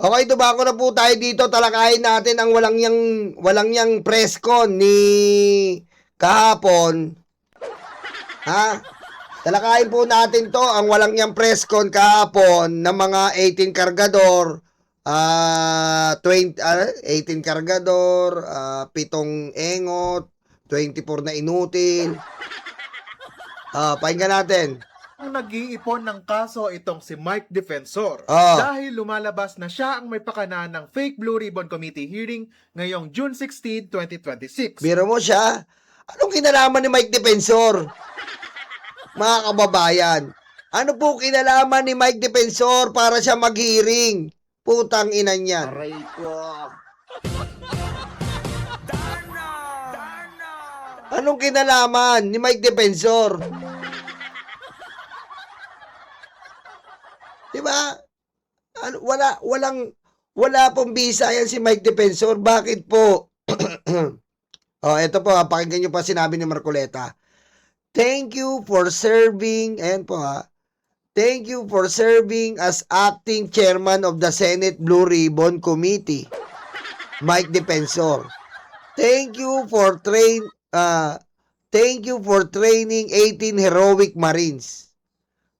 Okay, dumako na po tayo dito. Talakayin natin ang walang yang press con ni kahapon. Ha? Talakayin po natin to, ang walang yang press con kahapon ng mga 18 kargador, 18 kargador, 7 engot, 24 na inutil. Pakinggan natin. Ang nag-iipon ng kaso itong si Mike Defensor dahil lumalabas na siya ang may pakana ng fake Blue Ribbon Committee hearing ngayong June 16, 2026. Biro mo siya? Anong kinalaman ni Mike Defensor? Mga kababayan, ano po kinalaman ni Mike Defensor para siya mag-hearing? Putang ina niyan. Aray ko. Anong kinalaman ni Mike Defensor? Diba? Wala pong visa yan si Mike Defensor. Bakit po? Ito po, pakinggan nyo pa sinabi ni Marcoleta. Thank you for serving, ayan po thank you for serving as acting chairman of the Senate Blue Ribbon Committee, Mike Defensor. Thank you for training 18 heroic Marines.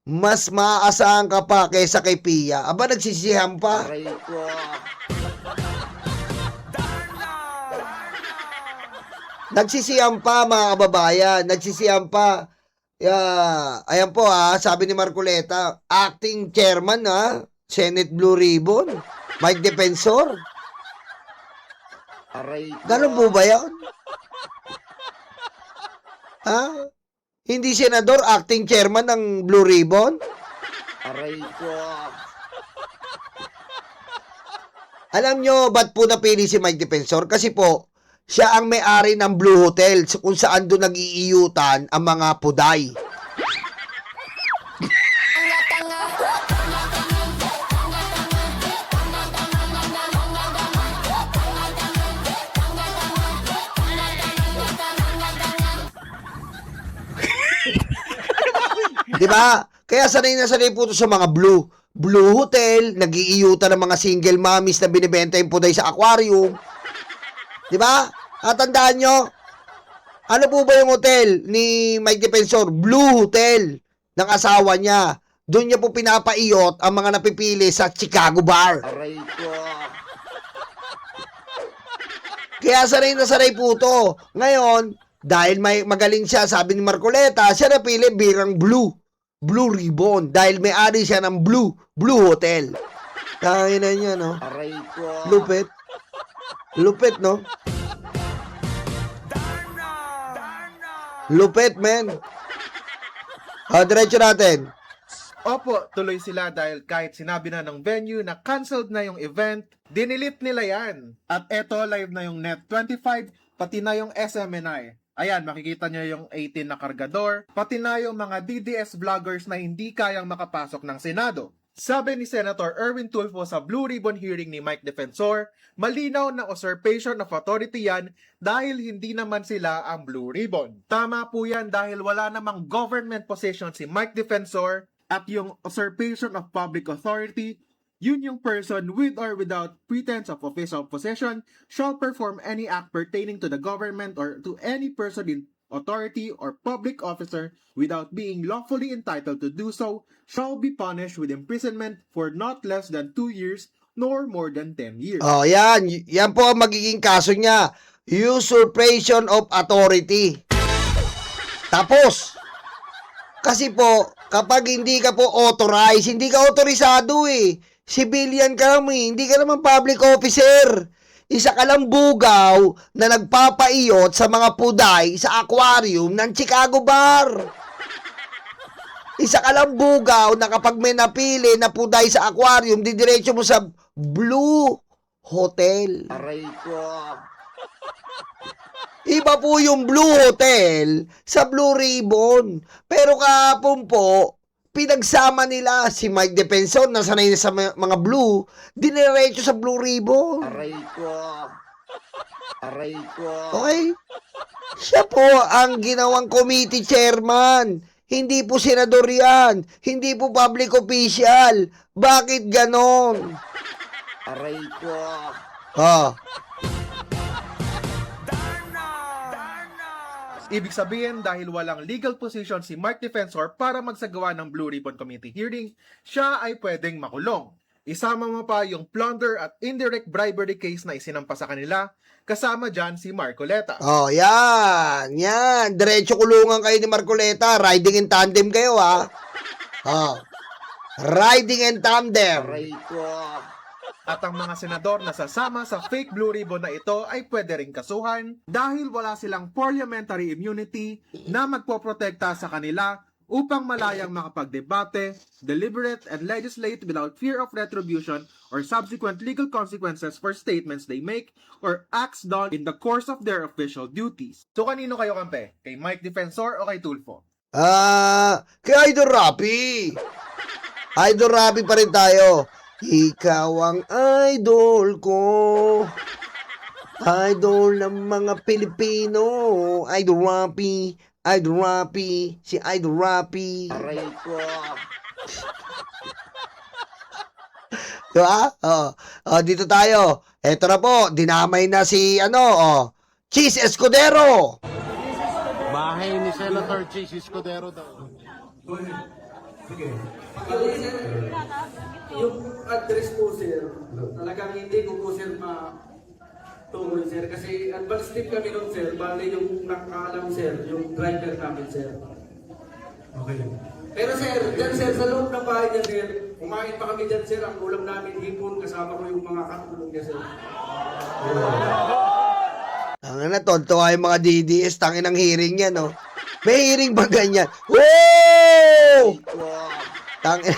Mas maaasahan ka pa kaysa kay Pia. Aba, nagsisihan pa. Aray ko. Nagsisihan pa, mga kababayan. Nagsisihan pa. Ayan po sabi ni Marcoleta, acting chairman Senate Blue Ribbon, Mike Defensor. Aray ko. Ganun po ba yan? Hindi senador, acting chairman ng Blue Ribbon? Aray ko. Alam nyo, ba't po napili si Mike Defensor? Kasi po, siya ang may-ari ng Blue Hotel kung saan doon nag-iiyutan ang mga puday. Diba? Kaya sanay na sanay po ito sa mga Blue Hotel, nag-iiyutan ng mga single mommies na binibenta yung puday sa aquarium. Diba? At tandaan nyo, ano po ba yung hotel ni Mike Defensor? Blue Hotel ng asawa niya. Doon niya po pinapaiyot ang mga napipili sa Chicago Bar. Aray ko. Kaya sanay na sanay po ito. Ngayon, dahil magaling siya, sabi ni Marcoleta, siya napili birang Blue Ribbon. Dahil may-ari siya ng Blue Hotel. Kaya na niya, no? Aray ko. Lupit, no? Lupit, man. Diretso natin. Opo, tuloy sila dahil kahit sinabi na ng venue na cancelled na yung event, dinilit nila yan. At eto, live na yung Net25, pati na yung SMNI. Ayan, makikita nyo yung 18 na kargador, pati na yung mga DDS vloggers na hindi kayang makapasok ng Senado. Sabi ni Senator Erwin Tulfo sa Blue Ribbon hearing ni Mike Defensor, malinaw na usurpation of authority yan dahil hindi naman sila ang Blue Ribbon. Tama po yan dahil wala namang government position si Mike Defensor at yung usurpation of public authority, yun yung person with or without pretense of official possession shall perform any act pertaining to the government or to any person in authority or public officer without being lawfully entitled to do so shall be punished with imprisonment for not less than 2 years nor more than 10 years. Yan. Yan po ang magiging kaso niya. Usurpation of authority. Tapos, kasi po, kapag hindi ka po authorized, hindi ka autorisado civilian ka lang hindi ka naman public officer. Isa ka lang bugaw na nagpapaiyot sa mga puday sa aquarium ng Chicago Bar. Isa ka lang bugaw na kapag may napili na puday sa aquarium, didiretso mo sa Blue Hotel. Aray ko. Iba po yung Blue Hotel sa Blue Ribbon. Pero kahapon po, pinagsama nila si Mike Defensor na sanay na sa mga blue, diniretso sa Blue Ribbon. Aray ko. Aray ko. Okay? Siya po ang ginawang committee chairman. Hindi po senador yan. Hindi po public official. Bakit ganon? Aray ko. Oh. Ibig sabihin, dahil walang legal position si Mark Defensor para magsagawa ng Blue Ribbon Committee hearing, siya ay pwedeng makulong. Isama mo pa yung plunder at indirect bribery case na isinampa sa kanila, kasama dyan si Marcoleta. Oh, yan. Yan. Diretso kulungan kayo ni Marcoleta. Riding in tandem kayo, ha? Oh. Riding in tandem. Aray ko. At ang mga senador na sasama sa fake Blue Ribbon na ito ay pwede ring kasuhan dahil wala silang parliamentary immunity na magpoprotekta sa kanila upang malayang makapagdebate, deliberate, and legislate without fear of retribution or subsequent legal consequences for statements they make or acts done in the course of their official duties. So kanino kayo kampe? Kay Mike Defensor o kay Tulfo? Kay Idol Rapi. Idol Rapi pa rin tayo. Ikaw ang idol ko. Idol ng mga Pilipino. Idol Rapi. Idol Rapi. Si Idol Rapi. Aray ko. Diba? Dito tayo. Eto na po. Dinamay na si Cheese Escudero. Bahay ni Senator Chase Escudero daw. Yung address po, sir, talagang hindi ko po, sir, matuloy, sir. Kasi advance tip kami nun, sir. Bali yung nakaalam, sir, yung driver namin, sir. Okay. Pero, sir, dyan, sir, sa loob ng bahay niya, sir, kumain pa kami dyan, sir. Ang ulam namin, hipon, kasama ko yung mga katulong niya, sir. Ang tontuwa yung mga DDS. Tangin ang hearing yan, no? May hearing ba ganyan? Woo! Tangin.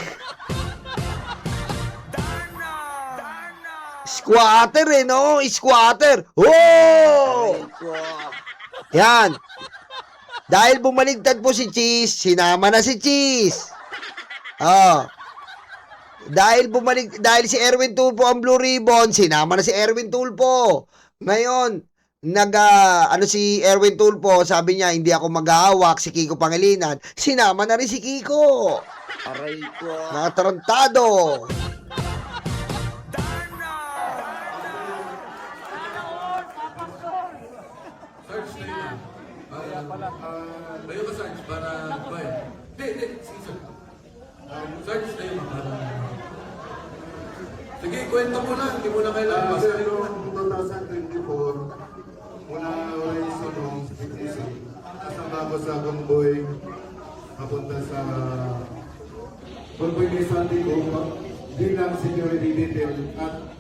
Squatter no? Squatter. Oh! Aray ko. Yan. Dahil bumaligtad po si Cheese, sinama na si Cheese. Oh. Dahil si Erwin Tulfo ang Blue Ribbon, sinama na si Erwin Tulfo. Ngayon, si Erwin Tulfo, sabi niya, hindi ako maghahawak, si Kiko Pangilinan, sinama na rin si Kiko. Aray ko. Mga tarantado. Layo ka, Sarge, para ba eh? Hindi, sige, sir. Sarge, layo ka. Sige, kwento mo na. Hindi mo na kailangan. Kasi noong 2024, muna ulit sunong sa PTC, kasama ko sa convoy, papunta sa convoy ni Santiago bilang security detail at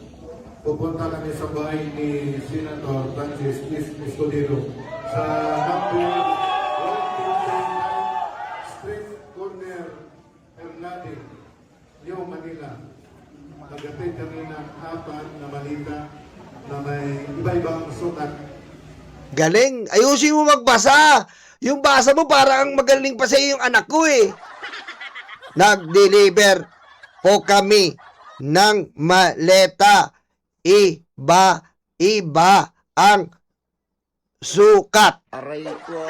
pupunta kami sa bahay ni Senator Francis Escudero sa number 159 Street Corner, Hernani, New Manila. Nagatid kami ng apat na malita na may iba-ibang sukat. Galing. Ayusin mo magbasa. Yung basa mo parang magaling pa sa yung anak ko eh. Nag-deliver po kami ng maleta. Iba ang sukat. Aray ko.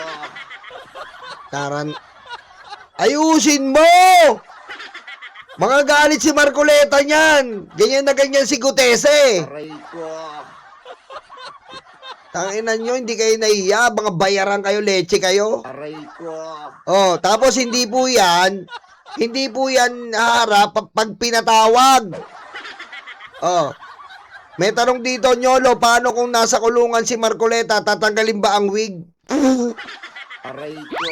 Ayusin mo! Mga galit si Marcoleta niyan. Ganyan na ganyan si Gutese. Aray ko. Tanginan nyo, hindi kayo nahiya. Mga bayaran kayo, leche kayo. Aray ko. Oh, tapos hindi po yan harap pag pinatawag. Oh. May tanong dito, Nyolo, paano kung nasa kulungan si Marcoleta, tatanggalin ba ang wig? Aray ko.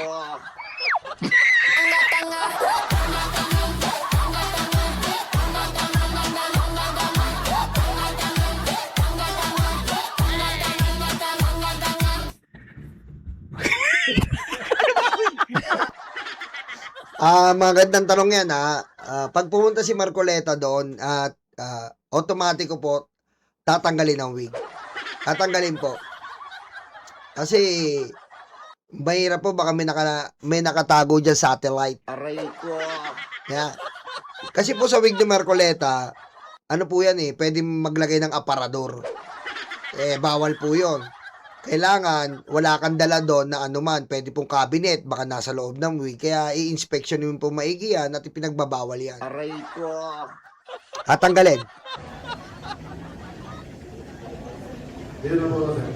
Magandang tanong yan, pag pumunta si Marcoleta doon at automatiko po tatanggalin ang wig. Tatanggalin po. Kasi mahirap po, baka may nakatago dyan satellite. Aray ko. Yeah. Kasi po sa wig ni Marcoleta, ano po yan pwede maglagay ng aparador. Bawal po yon. Kailangan, wala kang dala doon na anuman, pwede pong cabinet, baka nasa loob ng wig. Kaya i-inspection mo po maigi yan at ipinagbabawal yan. Aray ko. At tanggalin. Yun na po, sir.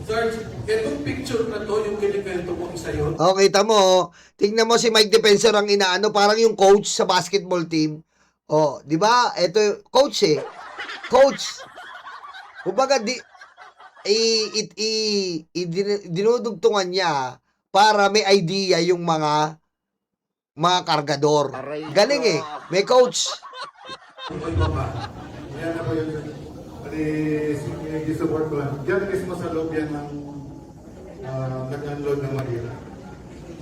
Sarge, itong picture na to, yung kinikwento mo isa yun. O, kita mo, oh. Tingnan mo si Mike Defensor ang inaano, parang yung coach sa basketball team. O, di ba? Ito, coach eh. Coach. Kumbaga, dinudugtungan niya para may idea yung mga kargador. Galing eh. May coach. Oy, Papa. Yan na po yun. Pati support ko lang. Diyan mismo sa loob yan ng nag-unload ng Manila.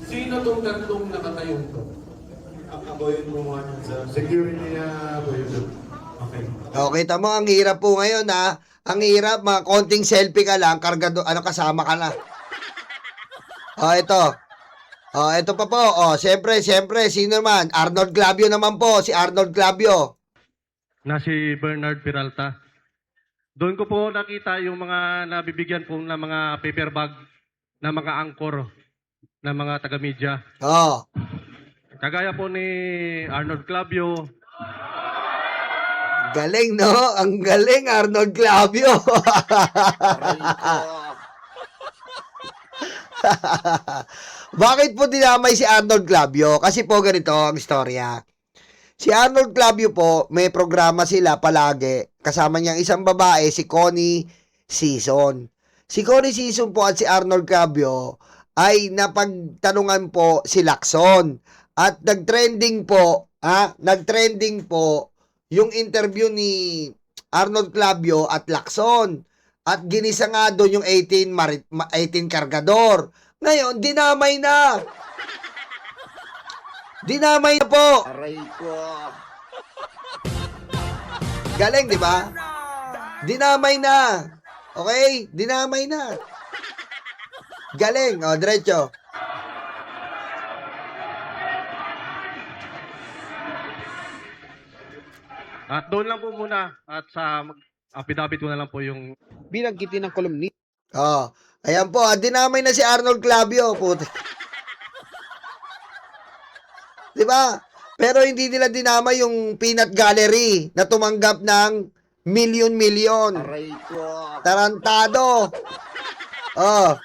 Sino tong tatlong nakatayong to? Ako yung gumawa niyan sa security niya po yun. Okay. O, kita mo, ang hirap po ngayon ha. Ang hirap, mga konting selfie ka lang, kargador, kasama ka na. O, ito. O, ito pa po. O, siyempre, sino naman? Arnold Clavio naman po. Si Arnold Clavio. Na si Bernard Peralta. Doon ko po nakita yung mga nabibigyan po ng mga paper bag na mga angkor na mga taga-media. O. Kagaya po ni Arnold Clavio. Galing, no? Ang galing, Arnold Clavio. Aray ko. Bakit po dinamay si Arnold Clavio? Kasi po ganito ang istorya. Si Arnold Clavio po, may programa sila palagi. Kasama niyang isang babae, si Connie Season. Si Connie Season po at si Arnold Clavio ay napagtanungan po si Lacson. At nagtrending po yung interview ni Arnold Clavio at Lacson. At ginisa nga doon yung 18 kargador. Ngayon, dinamay na. Dinamay na po. Aray ko. Galing, di ba? Dinamay na. Okay? Dinamay na. Galing. O, diretso. At doon lang po muna at sa affidavit ko na lang po yung binanggitin ng kolumnista. Oh, ayan po, dinamay na si Arnold Clavio, puti. 'Di ba? Pero hindi nila dinamay yung Peanut Gallery na tumanggap ng milyon-milyon. Aray ko. Tarantado. Oh.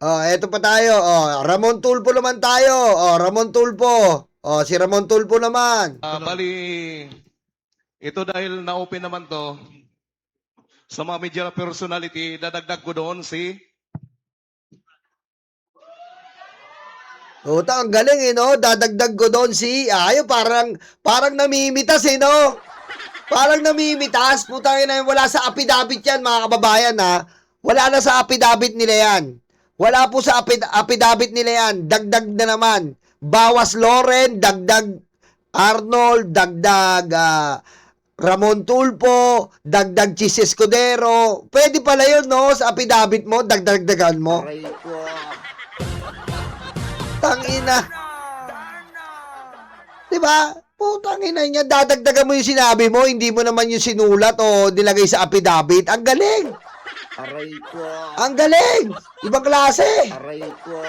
Oh, eto pa tayo. Oh, Ramon Tulfo naman tayo. Oh, Ramon Tulfo. Oh, si Ramon Tulfo naman. Bali, ito dahil na-open naman to, sa mga media personality, dadagdag ko doon si Puta, ang galing eh, no? Dadagdag ko doon si, parang namimitas eh, no? Parang namimitas. Puta, wala sa affidavit yan, mga kababayan, ha? Wala na sa affidavit nila yan. Wala po sa affidavit nila yan. Dagdag na naman. Bawas Loren, dagdag Arnold, dagdag Ramon Tulfo, dagdag Chis Escudero. Pwede pala yun, no? Sa affidavit mo, dagdagan mo. Aray ko. Tangina. Diba? Putang ina niya, dadagdagan mo yung sinabi mo, hindi mo naman yung sinulat o nilagay sa affidavit. Ang galing! Aray ko. Ang galing! Ibang klase! Aray ko.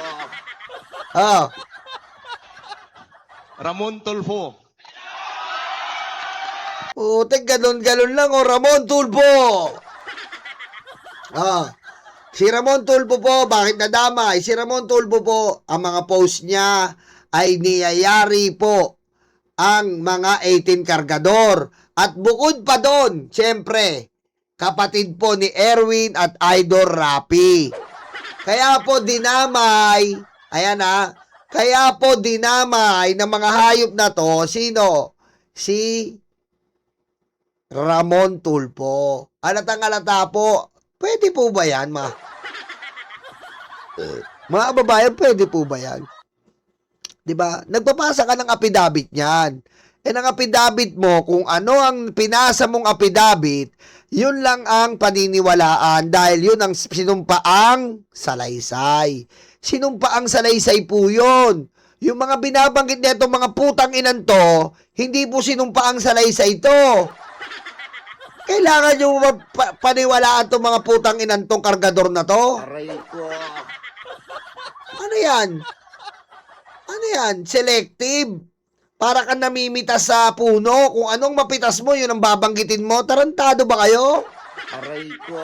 Oh. Ramon Tulfo. Putik, galon-galon lang, o Ramon Tulfo! Ah. Si Ramon Tulfo po, bakit nadamay? Si Ramon Tulfo po, ang mga post niya ay niyayari po ang mga 18 kargador. At bukod pa doon, siyempre, kapatid po ni Erwin at Idol Rapi. Kaya po dinamay, ayan ha, kaya po dinamay ng mga hayop na to, sino? Si Ramon Tulfo. Alatang-alata po, pwede po ba yan, mga babayan, pwede po ba yan? Diba? Nagpapasa ka ng affidavit niyan. Ang affidavit mo, kung ano ang pinasa mong affidavit, yun lang ang paniniwalaan dahil yun ang sinumpaang salaysay. Sinumpaang salaysay po yun. Yung mga binabanggit nito mga putang inan to, hindi po sinumpaang salaysay to. Kailangan nyo paniwalaan itong mga putang inan tong kargador na to. Aray ko. Ano yan? Ano yan? Selective. Para ka namimitas sa puno. Kung anong mapitas mo, yun ang babanggitin mo. Tarantado ba kayo? Aray ko.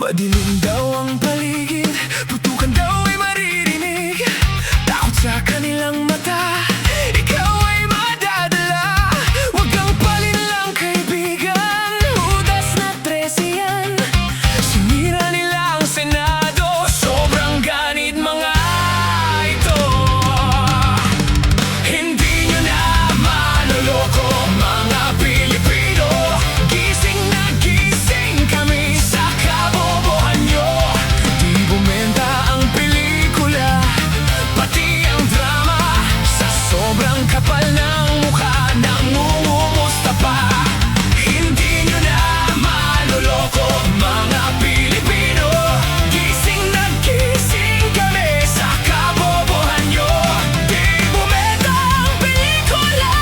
Madilim daw ang paligid, putukan daw ay maririnig. Takot sa kanilang mata, ikaw ay madadala. Huwag kang palinlang kaibigan, udas na 13 yan. Sinira nila ang Senado, sobrang ganit mga ito. Hindi nyo na maloloko mga Pilipino. Gising na gising kami sa kabobohan nyo. Di bumenta ang pelikula, pati ang drama. Sa sobrang kapal ng mukha, nangungumusta pa. Hindi nyo na maloloko mga Pilipino. Gising na gising kami sa kabobohan nyo. Di bumenta ang pelikula,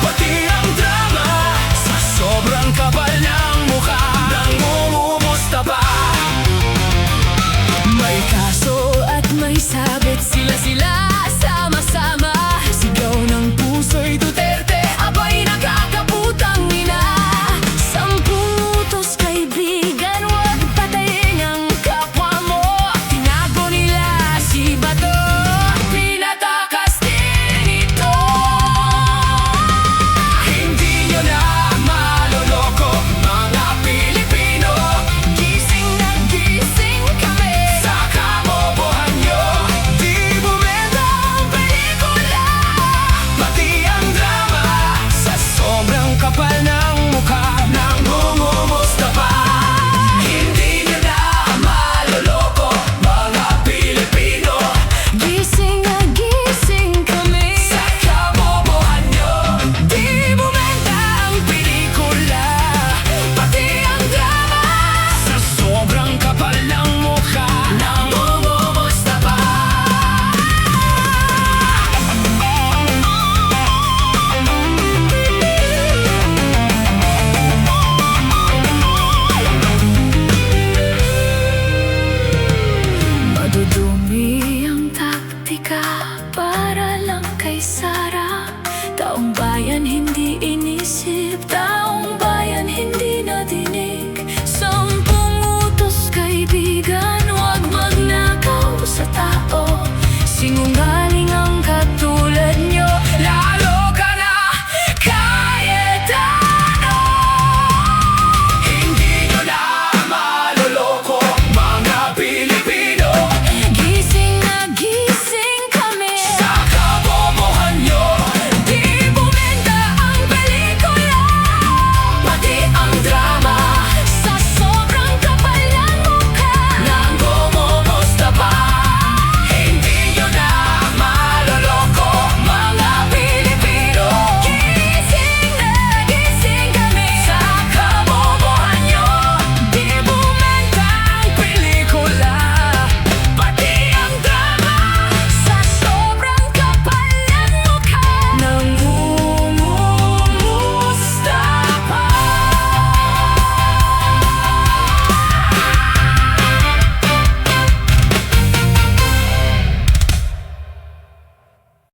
pati ang drama. Sa sobrang kapal ng mukha, nangungumusta pa. May kaso at may sabit, sila sama-sama. Sigaw ng puso'y Duterte, abay nakakaputang ina. 10 utos kaibigan, huwag patayin ang kapwa mo. Tinago nila si Bato, pinatakas din ito. Hindi nyo na maloloko mga Pilipino. Gising na gising kami sa kabobohan nyo. Di bumenta ang pelikula, pati ang drama. Sa sobrang kapal ng mukha, nangungumusta pa. Hindi nyo na maloloko mga Pilipino. Gising na gising kami sa kabobohan nyo. Di bumenta ang pelikula, pati ang drama. Sa sobrang kapal ng mukha, nangungumusta pa. Madudumi ang taktika para lang kay Sara. Taong bayan hindi